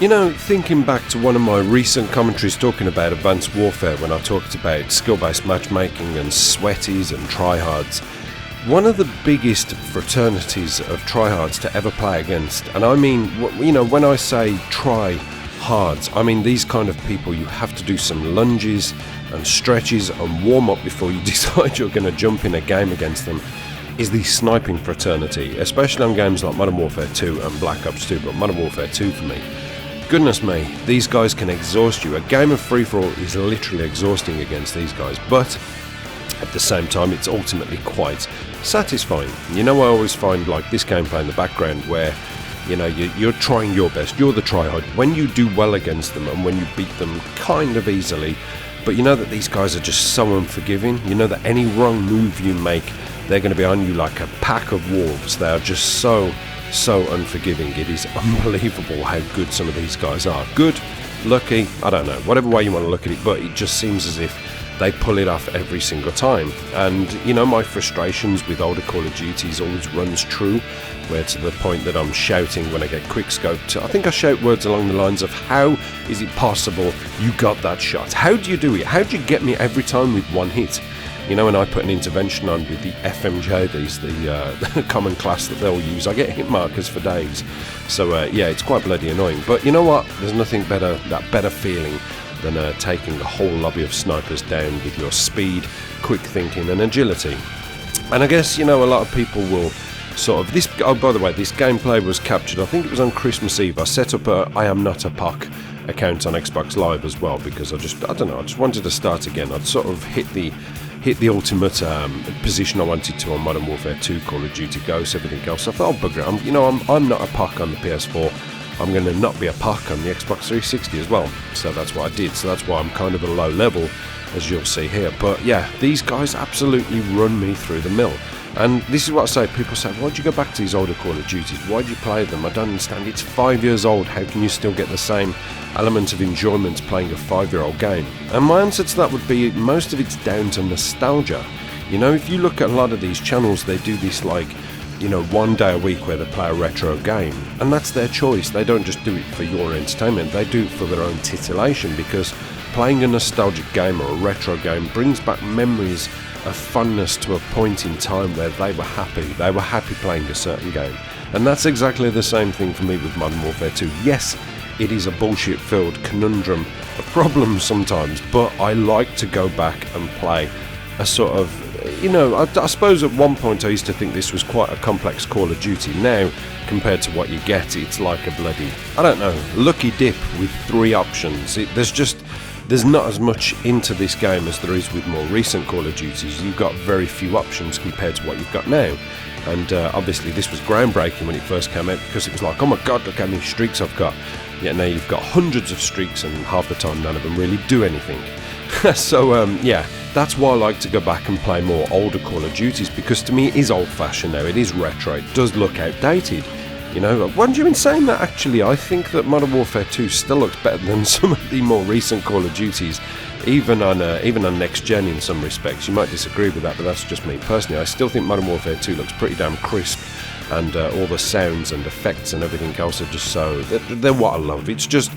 You know, thinking back to one of my recent commentaries talking about Advanced Warfare when I talked about skill-based matchmaking and sweaties and tryhards, one of the biggest fraternities of tryhards to ever play against, and I mean, you know, when I say tryhards, I mean these kind of people you have to do some lunges and stretches and warm up before you decide you're going to jump in a game against them, is the sniping fraternity, especially on games like Modern Warfare 2 and Black Ops 2, but Modern Warfare 2 for me. Goodness me, these guys can exhaust you. A game of free-for-all is literally exhausting against these guys, but at the same time it's ultimately quite satisfying. You know, I always find like this gameplay in the background where, you know, you're trying your best, you're the tryhard. When you do well against them and when you beat them kind of easily, but you know that these guys are just so unforgiving. You know that any wrong move you make, they're going to be on you like a pack of wolves. They are just so unforgiving. It is unbelievable how good some of these guys are. Good, lucky, I don't know, whatever way you want to look at it, but it just seems as if they pull it off every single time. And you know, my frustrations with older Call of Duties always runs true, where to the point that I'm shouting when I get quickscoped. I think I shout words along the lines of, how is it possible you got that shot? How do you do it? How do you get me every time with one hit? You know, when I put an intervention on with the FMJ, the common class that they'll use, I get hit markers for days. So yeah, it's quite bloody annoying. But you know what? There's nothing better, that better feeling than taking a whole lobby of snipers down with your speed, quick thinking and agility. And I guess, you know, a lot of people will sort of, this, oh by the way, this gameplay was captured, I think it was on Christmas Eve. I set up a I Am Not a Puck account on Xbox Live as well, because I don't know, I just wanted to start again. I'd sort of hit the ultimate position I wanted to on Modern Warfare 2, Call of Duty Ghosts, everything else. I thought, oh bugger it, I'm not a puck on the PS4, I'm going to not be a puck on the Xbox 360 as well. So that's what I did, so that's why I'm kind of a low level, as you'll see here. But yeah, these guys absolutely run me through the mill. And this is what I say, people say, why'd you go back to these older Call of Duties? Why'd you play them? I don't understand, it's 5 years old, how can you still get the same element of enjoyment playing a 5-year-old game? And my answer to that would be, most of it's down to nostalgia. You know, if you look at a lot of these channels, they do this like, you know, one day a week where they play a retro game, and that's their choice. They don't just do it for your entertainment, they do it for their own titillation, because playing a nostalgic game or a retro game brings back memories of funness to a point in time where they were happy playing a certain game. And that's exactly the same thing for me with Modern Warfare 2. Yes, it is a bullshit filled conundrum, a problem sometimes, but I like to go back and play a sort of, you know, I suppose at one point I used to think this was quite a complex Call of Duty. Now, compared to what you get, it's like a bloody, I don't know, lucky dip with 3 options. There's not as much into this game as there is with more recent Call of Duties. You've got very few options compared to what you've got now. And obviously this was groundbreaking when it first came out, because it was like, oh my god, look how many streaks I've got. Yet now you've got hundreds of streaks and half the time none of them really do anything. So yeah, that's why I like to go back and play more older Call of Duties, because to me it is old fashioned now, it is retro, it does look outdated. You know, what do you mean saying that? Actually, I think that Modern Warfare 2 still looks better than some of the more recent Call of Duties, even on next gen in some respects. You might disagree with that, but that's just me personally. I still think Modern Warfare 2 looks pretty damn crisp, and all the sounds and effects and everything else are just so, they're what I love. It's just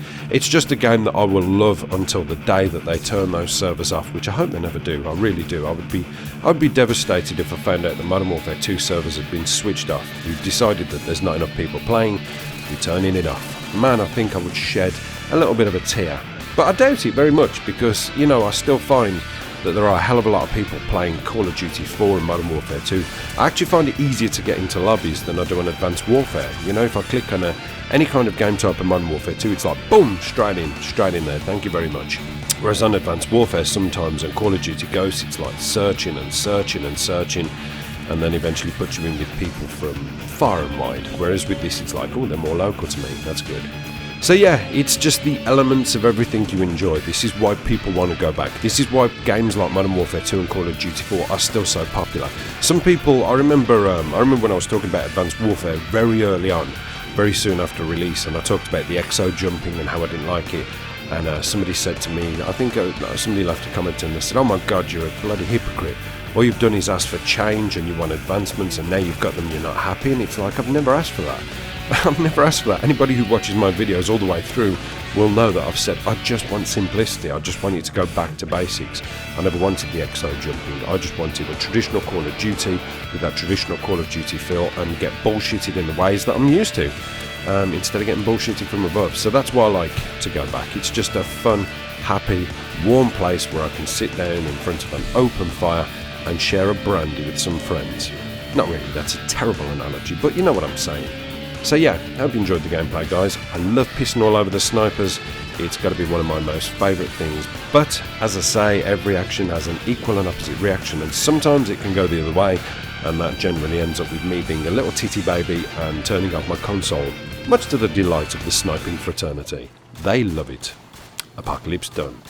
a game that I will love until the day that they turn those servers off, which I hope they never do. I really do. I'd be devastated if I found out that Modern Warfare 2 servers had been switched off. You've decided that there's not enough people playing, you're turning it off. Man, I think I would shed a little bit of a tear. But I doubt it very much, because, you know, I still find that there are a hell of a lot of people playing Call of Duty 4 and Modern Warfare 2. I actually find it easier to get into lobbies than I do on Advanced Warfare. You know, if I click on any kind of game type in Modern Warfare 2, it's like, boom, straight in there, thank you very much. Whereas on Advanced Warfare, sometimes on Call of Duty Ghosts, it's like searching, and then eventually put you in with people from far and wide. Whereas with this, it's like, oh, they're more local to me, that's good. So yeah, it's just the elements of everything you enjoy. This is why people want to go back. This is why games like Modern Warfare 2 and Call of Duty 4 are still so popular. Some people, I remember when I was talking about Advanced Warfare very early on, very soon after release, and I talked about the exo jumping and how I didn't like it. And somebody said to me, I think somebody left a comment and they said, oh my god, you're a bloody hypocrite. All you've done is ask for change and you want advancements, and now you've got them, you're not happy. And it's like, I've never asked for that. I've never asked for that. Anybody who watches my videos all the way through will know that I've said I just want simplicity. I just want you to go back to basics. I never wanted the exo jumping. I just wanted a traditional Call of Duty with that traditional Call of Duty feel and get bullshitted in the ways that I'm used to, instead of getting bullshitted from above. So that's why I like to go back. It's just a fun, happy, warm place where I can sit down in front of an open fire and share a brandy with some friends. Not really, that's a terrible analogy, but you know what I'm saying. So yeah, hope you enjoyed the gameplay, guys. I love pissing all over the snipers. It's got to be one of my most favourite things. But, as I say, every action has an equal and opposite reaction, and sometimes it can go the other way, and that generally ends up with me being a little titty baby and turning off my console, much to the delight of the sniping fraternity. They love it. Apocalypse done.